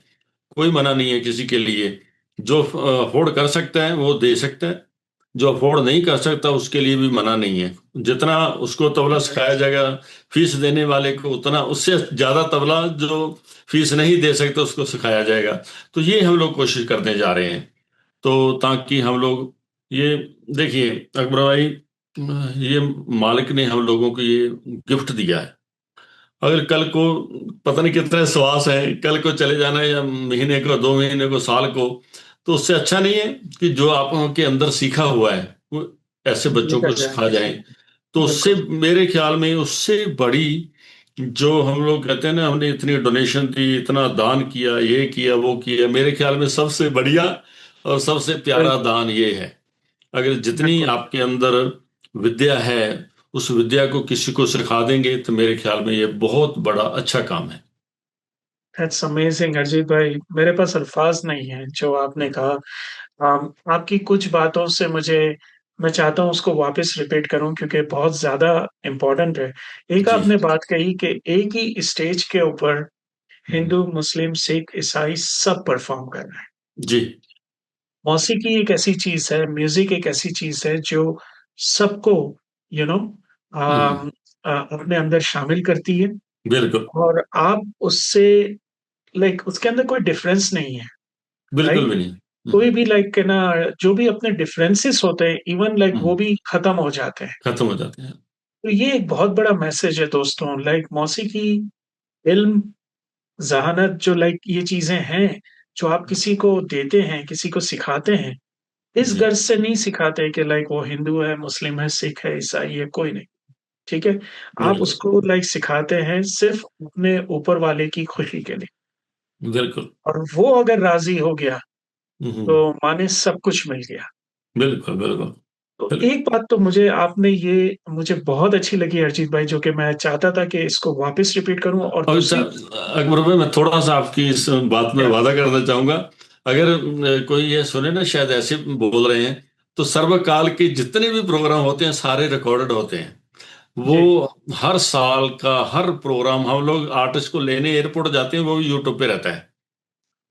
कोई मना नहीं है किसी के लिए। जो अफोर्ड कर सकता है वो दे सकता है, जो अफोर्ड नहीं कर सकता उसके लिए भी मना नहीं है। जितना उसको तबला सिखाया जाएगा फीस देने वाले को, उतना उससे ज्यादा तबला जो फीस नहीं दे सकता उसको सिखाया जाएगा। तो ये हम लोग कोशिश करने जा रहे हैं। तो ताकि हम लोग ये देखिए अकबर भाई, ये मालिक ने हम लोगों को ये गिफ्ट दिया है। अगर कल को पता नहीं कितने श्वास है, कल को चले जाना है, या महीने को, 2 महीने को, साल को, तो उससे अच्छा नहीं है कि जो आप के अंदर सीखा हुआ है वो ऐसे बच्चों को निकल जाए। सिखा जाए। तो उससे बिल्कुल। मेरे ख्याल में उससे बड़ी, जो हम लोग कहते हैं ना, हमने इतनी डोनेशन दी, इतना दान किया, ये किया वो किया, मेरे ख्याल में सबसे बढ़िया और सबसे प्यारा बिल्कुल। दान ये है। अगर जितनी बिल्कुल। आपके अंदर विद्या है, उस विद्या को किसी को सिखा देंगे, तो मेरे ख्याल में ये बहुत बड़ा अच्छा काम है। दैट्स अमेजिंग हरजीत भाई, मेरे पास अल्फाज नहीं है जो आपने कहा। आपकी कुछ बातों से मुझे, मैं चाहता हूँ उसको वापस रिपीट करूं क्योंकि बहुत ज्यादा इम्पोर्टेंट है। एक जी। आपने बात कही कि एक ही स्टेज के ऊपर हिंदू, मुस्लिम, सिख, ईसाई सब परफॉर्म कर रहे हैं। जी। मौसीकी एक ऐसी चीज है, म्यूजिक एक ऐसी चीज है जो सबको यू नो हम्म। अपने अंदर शामिल करती है। बिल्कुल। और आप उससे लाइक उसके अंदर कोई डिफरेंस नहीं है। बिल्कुल राइट। भी नहीं। कोई भी लाइक ना, जो भी अपने डिफरेंसेस होते हैं इवन लाइक वो हम्म, भी खत्म हो जाते हैं। खत्म हो जाते हैं। तो ये एक बहुत बड़ा मैसेज है दोस्तों, लाइक मौसीकी, इल्म, जहानत, जो लाइक ये चीजें हैं जो आप किसी को देते हैं, किसी को सिखाते हैं, इस जी। गर्ज से नहीं सिखाते कि लाइक वो हिंदू है, मुस्लिम है, सिख है, ईसाई है, कोई नहीं। ठीक है। आप बिल्कुल। उसको लाइक सिखाते हैं सिर्फ अपने ऊपर वाले की खुशी के लिए। बिल्कुल। और वो अगर राजी हो गया हम्म। तो माने सब कुछ मिल गया। बिल्कुल। बिल्कुल। तो बिल्कुल। एक बात तो मुझे आपने ये मुझे बहुत अच्छी लगी अरिजीत भाई, जो कि मैं चाहता था कि इसको वापस रिपीट करूं। और और दूसरी अकबर भाई, मैं थोड़ा सा आपकी इस बात में क्या। वादा करना चाहूंगा। अगर कोई ये सुने ना, शायद ऐसे बोल रहे हैं, तो सर्वकाल के जितने भी प्रोग्राम होते हैं सारे रिकॉर्डेड होते हैं। वो जी। हर साल का हर प्रोग्राम हम लोग आर्टिस्ट को लेने एयरपोर्ट जाते हैं, वो भी यूट्यूब पे रहता है।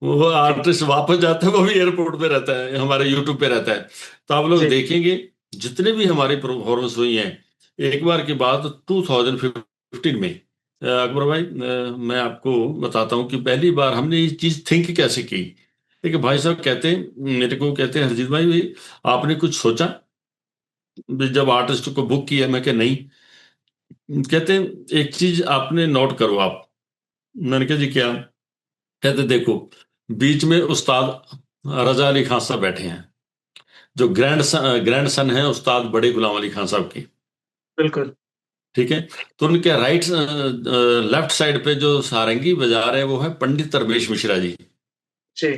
वो जी। आर्टिस्ट वापस जाता है, वो भी एयरपोर्ट पे रहता है, हमारे यूट्यूब पे रहता है। तो आप लोग जी। देखेंगे जितने भी हमारी परफॉर्मेंस हुई हैं। एक बार की बात 2015 में, अकबर भाई, मैं आपको बताता हूँ कि पहली बार हमने ये चीज थिंक कैसे की। देखिए भाई साहब कहते हैं, मेरे को कहते हैं, हरजीत भाई आपने कुछ सोचा भी जब आर्टिस्ट को बुक किया? मैं क्या नहीं। कहते हैं एक चीज आपने नोट करो आप। मैंने कहा जी क्या? कहते देखो, बीच में उस्ताद रजा अली खान साहब बैठे हैं, जो ग्रैंड सन है उस्ताद बड़े गुलाम अली खान साहब के। बिल्कुल। ठीक है। तो उनके लेफ्ट साइड पे जो सारंगी बजा रहे हैं वो है पंडित तरमेश मिश्रा जी। जी।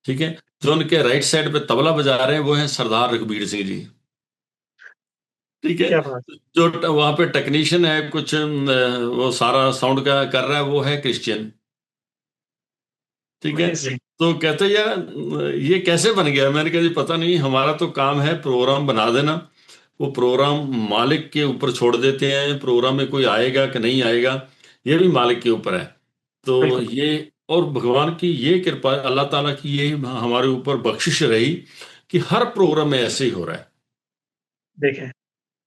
ठीक है। जो उनके राइट साइड पे तबला बजा रहे हैं वो है सरदार रघुबीर सिंह जी। ठीक है। क्या बात। जो वहां पे टेक्नीशियन है कुछ वो सारा साउंड का कर रहा है वो है क्रिश्चियन। ठीक है। अमेजिंग। तो कहते यार ये कैसे बन गया? मैंने कहा जी पता नहीं, हमारा तो काम है प्रोग्राम बना देना। वो प्रोग्राम मालिक के ऊपर छोड़ देते हैं, प्रोग्राम में कोई आएगा कि नहीं आएगा ये भी मालिक के ऊपर है। तो बिल्कुल। ये, और भगवान की ये कृपा, अल्लाह ताला की ये हमारे ऊपर बख्शिश रही कि हर प्रोग्राम में ऐसे ही हो रहा है। देखें।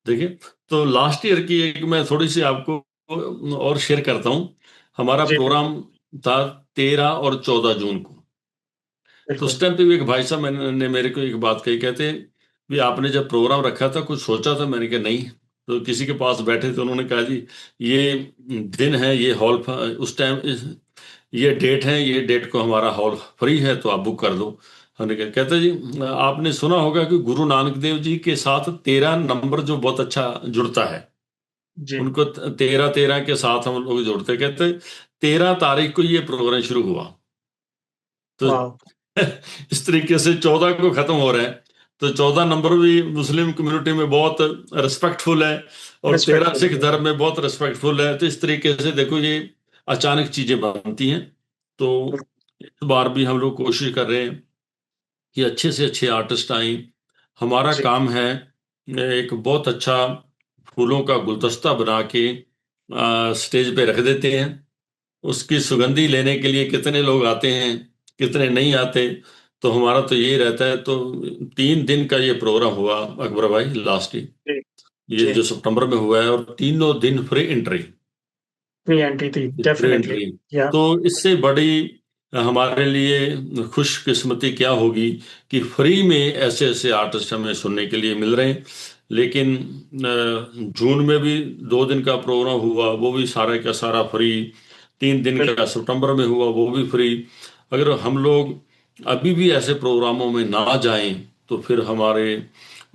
देखिए, तो लास्ट ईयर की एक मैं थोड़ी सी आपको और शेयर करता हूँ। हमारा जी प्रोग्राम था 13 और 14 जून को। तो उस बिल्कुल। टाइम पे भी एक भाई साहब ने मेरे को एक बात कही, कहते भी आपने जब प्रोग्राम रखा था कुछ सोचा था? मैंने कहा नहीं। तो किसी के पास बैठे थे, उन्होंने कहा जी ये दिन है, ये हॉल उस टाइम ये डेट है, ये डेट को हमारा हॉल फ्री है तो आप बुक कर दो। हमने कहा, कहते जी आपने सुना होगा कि गुरु नानक देव जी के साथ 13 नंबर जो बहुत अच्छा जुड़ता है, जी। उनको 13 13 के साथ हम लोग जोड़ते। कहते 13 तारीख को ये प्रोग्राम शुरू हुआ, तो वाह। इस तरीके से 14 को खत्म हो रहा है। तो 14 नंबर भी मुस्लिम कम्युनिटी में बहुत रिस्पेक्टफुल है, और 13 रिस्पेक्टफुल सिख है। धर्म में बहुत रिस्पेक्टफुल है। तो इस तरीके से देखो ये अचानक चीजें बनती हैं। तो इस बार भी हम लोग कोशिश कर रहे हैं कि अच्छे से अच्छे आर्टिस्ट आए। हमारा जी। काम है एक बहुत अच्छा फूलों का गुलदस्ता बना के स्टेज पे रख देते हैं। उसकी सुगंधी लेने के लिए कितने लोग आते हैं, कितने नहीं आते। तो हमारा तो यही रहता है। तो 3 दिन का ये प्रोग्राम हुआ अकबर भाई, लास्ट जी। ये जी। जो सितंबर में हुआ है, और तीनों दिन फ्री एंट्री। फ्री एंट्री थी फ्री डेफिनेटली। एंट्री। या। तो इससे बड़ी हमारे लिए खुशकिस्मती क्या होगी कि फ्री में ऐसे ऐसे आर्टिस्ट हमें सुनने के लिए मिल रहे हैं। लेकिन जून में भी 2 दिन का प्रोग्राम हुआ, वो भी सारा का सारा फ्री। 3 दिन का बिल्कुल। सितंबर में हुआ, वो भी फ्री। अगर हम लोग अभी भी ऐसे प्रोग्रामों में ना जाएं तो फिर हमारे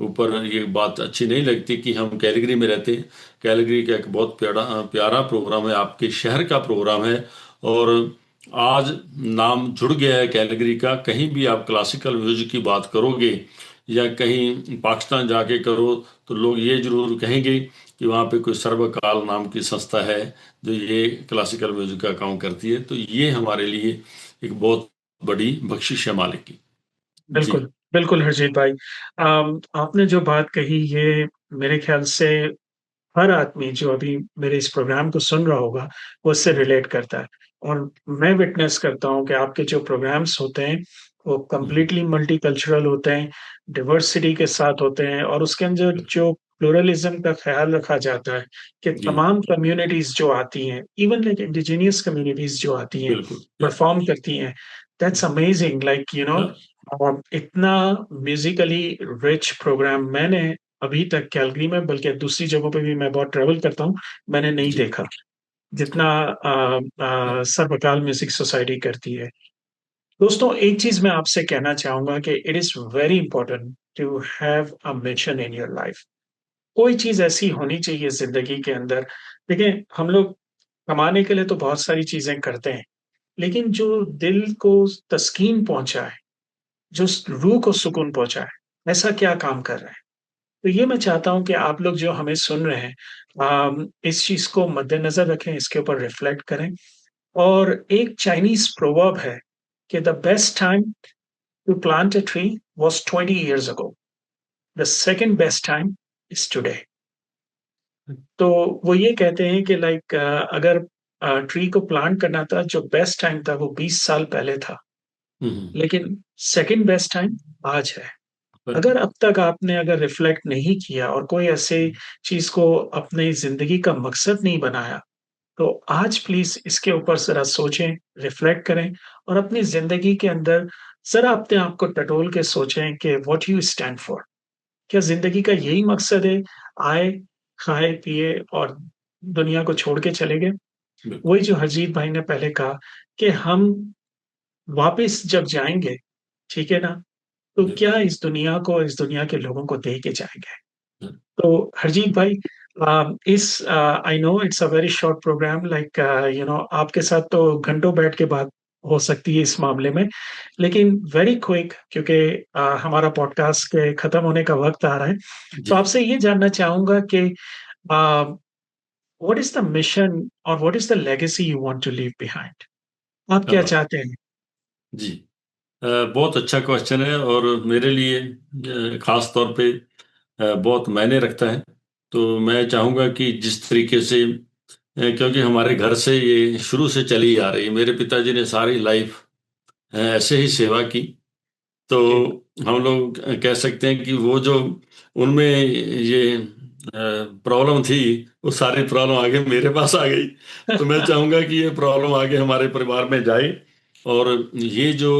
ऊपर ये बात अच्छी नहीं लगती कि हम कैलिगरी में रहते हैं। कैलिगरी का एक बहुत प्यारा प्यारा प्रोग्राम है, आपके शहर का प्रोग्राम है। और आज नाम जुड़ गया है कैलिगरी का। कहीं भी आप क्लासिकल म्यूजिक की बात करोगे या कहीं पाकिस्तान जाके करो तो लोग ये जरूर कहेंगे कि वहाँ पे कोई सर्वकाल नाम की संस्था है जो ये क्लासिकल म्यूजिक का काम करती है। तो ये हमारे लिए एक बहुत बड़ी बख्शिश है मालिक की। जी। बिल्कुल। बिल्कुल हरजीत भाई। आपने जो बात कही ये मेरे ख्याल से हर आदमी जो अभी मेरे इस प्रोग्राम को सुन रहा होगा वो उससे रिलेट करता है। और मैं विटनेस करता हूँ कि आपके जो प्रोग्राम्स होते हैं वो हम्म, कंप्लीटली मल्टीकल्चरल होते हैं, डाइवर्सिटी के साथ होते हैं और उसके अंदर जो प्लुरलिज्म का ख्याल रखा जाता है कि जी तमाम कम्युनिटीज जो आती हैं, इवन लाइक इंडिजिनियस कम्युनिटीज जो आती हैं, बिल्कुल। या परफॉर्म करती हैं। दैट्स अमेजिंग, लाइक इतना म्यूजिकली रिच प्रोग्राम मैंने अभी तक कैलगरी में, बल्कि दूसरी जगहों पे भी मैं बहुत ट्रैवल करता हूँ, मैंने नहीं जी। देखा जितना सर्वकाल म्यूजिक सोसाइटी करती है। दोस्तों, एक चीज मैं आपसे कहना चाहूंगा कि it is very important to have a mission in your life. कोई चीज ऐसी होनी चाहिए जिंदगी के अंदर। देखिए, हम लोग कमाने के लिए तो बहुत सारी चीजें करते हैं, लेकिन जो दिल को तस्कीन पहुंचाए, जो रूह को सुकून पहुंचाए, ऐसा क्या काम कर रहे हैं? तो ये मैं चाहता हूँ कि आप लोग जो हमें सुन रहे हैं, इस चीज को मद्देनजर रखें, इसके ऊपर रिफ्लेक्ट करें। और एक चाइनीज प्रोवर्ब है कि the best time to plant a tree was 20 years ago, the second best time is today. तो वो ये कहते हैं कि लाइक अगर ट्री को प्लांट करना था, जो बेस्ट टाइम था वो 20 साल पहले था, हम्म। लेकिन सेकंड बेस्ट टाइम आज है। पर अगर अब तक आपने अगर रिफ्लेक्ट नहीं किया और कोई ऐसे चीज को अपनी जिंदगी का मकसद नहीं बनाया, तो आज प्लीज इसके ऊपर जरा सोचें, रिफ्लेक्ट करें और अपनी जिंदगी के अंदर जरा अपने आप को टटोल के सोचें कि व्हाट यू स्टैंड फॉर। क्या जिंदगी का यही मकसद है? आए, खाए, पिए और दुनिया को छोड़ के चले गए? बिल्कुल। वही जो हरजीत भाई ने पहले कहा कि हम वापस जब जाएंगे, ठीक है ना, तो क्या इस दुनिया को, इस दुनिया के लोगों को दे के जाएंगे? तो हरजीत भाई, इस I know it's a very short program, like आपके साथ तो घंटों बैठ के बात हो सकती है इस मामले में, लेकिन वेरी क्विक, क्योंकि हमारा पॉडकास्ट के खत्म होने का वक्त आ रहा है। तो जी। आपसे ये जानना चाहूंगा कि व्हाट इज द मिशन और what is the legacy you want to leave behind? आप क्या क्या बात। चाहते हैं? जी। बहुत अच्छा क्वेश्चन है और मेरे लिए खास तौर पे बहुत मायने रखता है। तो मैं चाहूँगा कि जिस तरीके से क्योंकि हमारे घर से ये शुरू से चली आ रही है, मेरे पिताजी ने सारी लाइफ ऐसे ही सेवा की। तो जी। हम लोग कह सकते हैं कि वो जो उनमें ये प्रॉब्लम थी, वो सारी प्रॉब्लम आगे मेरे पास आ गई। तो मैं चाहूंगा कि ये प्रॉब्लम आगे हमारे परिवार में जाए। और ये जो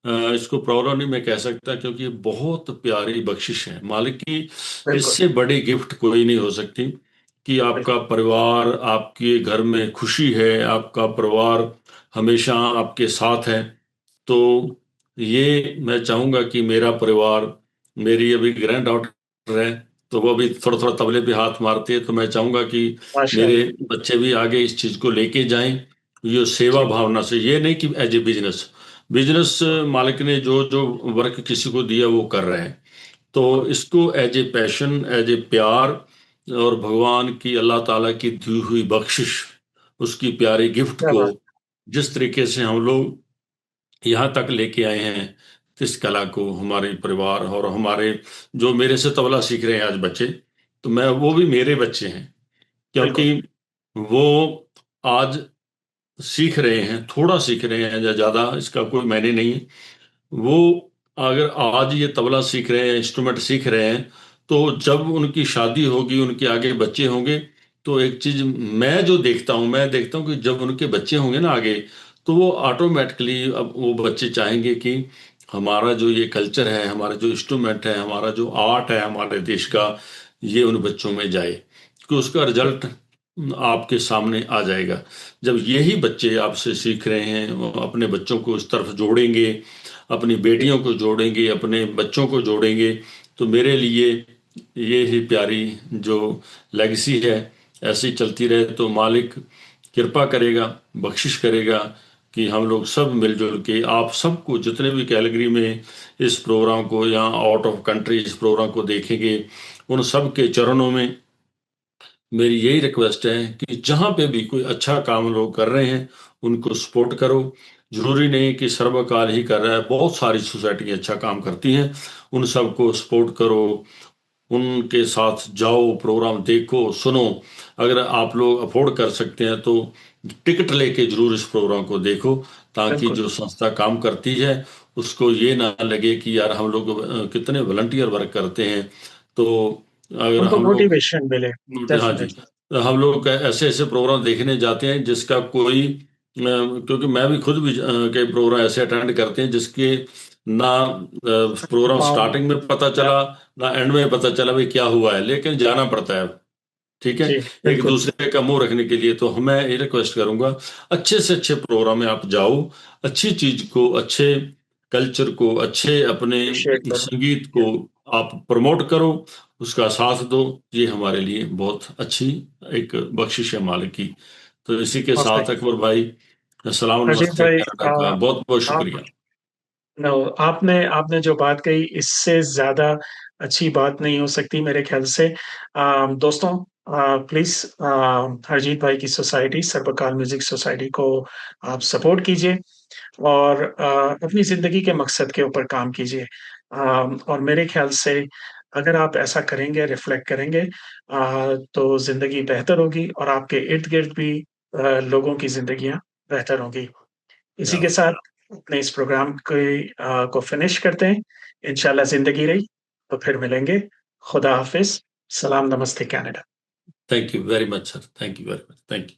इसको प्रॉब्लम नहीं मैं कह सकता, क्योंकि ये बहुत प्यारी बख्शिश है मालिक की। बिल्कुल। इससे बड़ी गिफ्ट कोई नहीं हो सकती कि आपका बिल्कुल। परिवार, आपके घर में खुशी है, आपका परिवार हमेशा आपके साथ है। तो ये मैं चाहूंगा कि मेरा परिवार, मेरी अभी ग्रैंड डॉटर है, तो वो अभी थोड़ा थोड़ा तबले पे हाथ मारती है, तो मैं चाहूंगा कि मेरे माशाल्लाह। बच्चे भी आगे इस चीज को लेके जाएं, ये सेवा जी। भावना से। ये नहीं कि एज ए बिजनेस, बिजनेस मालिक ने जो जो वर्क किसी को दिया वो कर रहे हैं। तो इसको as a passion, as a प्यार, और भगवान की, अल्लाह ताला की दी हुई बख्शिश, उसकी प्यारी गिफ्ट क्या को बात। जिस तरीके से हम लोग यहाँ तक लेके आए हैं, इस कला को, हमारे परिवार और हमारे जो मेरे से तबला सीख रहे हैं आज बच्चे, तो मैं वो भी मेरे बच्चे हैं। बिल्कुल। क्योंकि वो आज सीख रहे हैं, थोड़ा सीख रहे हैं या ज्यादा, इसका कोई मायने नहीं है। वो अगर आज ये तबला सीख रहे हैं, इंस्ट्रूमेंट सीख रहे हैं, तो जब उनकी शादी होगी, उनके आगे बच्चे होंगे, तो एक चीज मैं देखता हूँ कि जब उनके बच्चे होंगे ना आगे, तो वो ऑटोमेटिकली, अब वो बच्चे चाहेंगे कि हमारा जो ये कल्चर है, हमारा जो इंस्ट्रूमेंट है, हमारा जो आर्ट है हमारे देश का, ये उन बच्चों में जाए, कि उसका रिजल्ट आपके सामने आ जाएगा। जब यही बच्चे आपसे सीख रहे हैं, वो अपने बच्चों को इस तरफ जोड़ेंगे, अपनी जी। बेटियों को जोड़ेंगे, अपने बच्चों को जोड़ेंगे, तो मेरे लिए ये ही प्यारी जो लेगेसी है, ऐसी ही चलती रहे, तो मालिक कृपा करेगा, बख्शिश करेगा कि हम लोग सब मिलजुल के, आप सबको जितने भी कैलगरी में इस प्रोग्राम को या आउट ऑफ कंट्री इस प्रोग्राम को देखेंगे, उन सब के चरणों में मेरी यही रिक्वेस्ट है कि जहाँ पे भी कोई अच्छा काम लोग कर रहे हैं, उनको सपोर्ट करो। जरूरी नहीं कि सर्वकाल ही कर रहा है, बहुत सारी सोसाइटी अच्छा काम करती हैं, उन सबको सपोर्ट करो, उनके साथ जाओ, प्रोग्राम देखो, सुनो। अगर आप लोग अफोर्ड कर सकते हैं तो टिकट लेके जरूर इस प्रोग्राम को देखो, ताकि बिल्कुल। जो संस्था काम करती है उसको ये ना लगे कि यार हम लोग कितने वॉलंटियर वर्क करते हैं। तो अगर उनको हम लोग, मोटिवेशन मिले। हाँ जी, डेफिनेटली। हम लोग ऐसे ऐसे प्रोग्राम देखने जाते हैं जिसका कोई क्योंकि मैं भी खुद भी कई प्रोग्राम ऐसे अटेंड करते हैं जिसके ना प्रोग्राम स्टार्टिंग में पता चला, ना एंड में पता चला भाई क्या हुआ है, लेकिन जाना पड़ता है। ठीक है, जी। एक बिल्कुल। दूसरे का मुंह रखने के लिए। तो मैं ये रिक्वेस्ट करूंगा, अच्छे से अच्छे प्रोग्राम में आप जाओ, अच्छी चीज को, अच्छे कल्चर को, अच्छे अपने अप्रिशिएट करो। संगीत को आप प्रमोट करो, उसका साथ दो। ये हमारे लिए बहुत अच्छी एक बख्शिश है मालिक की। तो इसी के साथ परफेक्ट। अकबर भाई, सलाम अजीत नमस्ते भाई, कनाडा का बहुत बहुत आप, शुक्रिया। नो, आपने आपने जो बात कही, इससे ज्यादा अच्छी बात नहीं हो सकती मेरे ख्याल से। दोस्तों, प्लीज हरजीत भाई की सोसाइटी, सर्वकाल म्यूजिक सोसाइटी को आप सपोर्ट कीजिए, और अपनी जिंदगी के मकसद के ऊपर काम कीजिए। और मेरे ख्याल से अगर आप ऐसा करेंगे, रिफ्लेक्ट करेंगे, तो जिंदगी बेहतर होगी, और आपके इर्द गिर्द भी लोगों की जिंदगियां बेहतर होंगी। इसी क्या के बात। साथ अपने इस प्रोग्राम को फिनिश करते हैं। इंशाल्लाह जिंदगी रही तो फिर मिलेंगे। खुदा हाफिज। सलाम, नमस्ते, Canada. Thank you very much sir, thank you very much, thank you.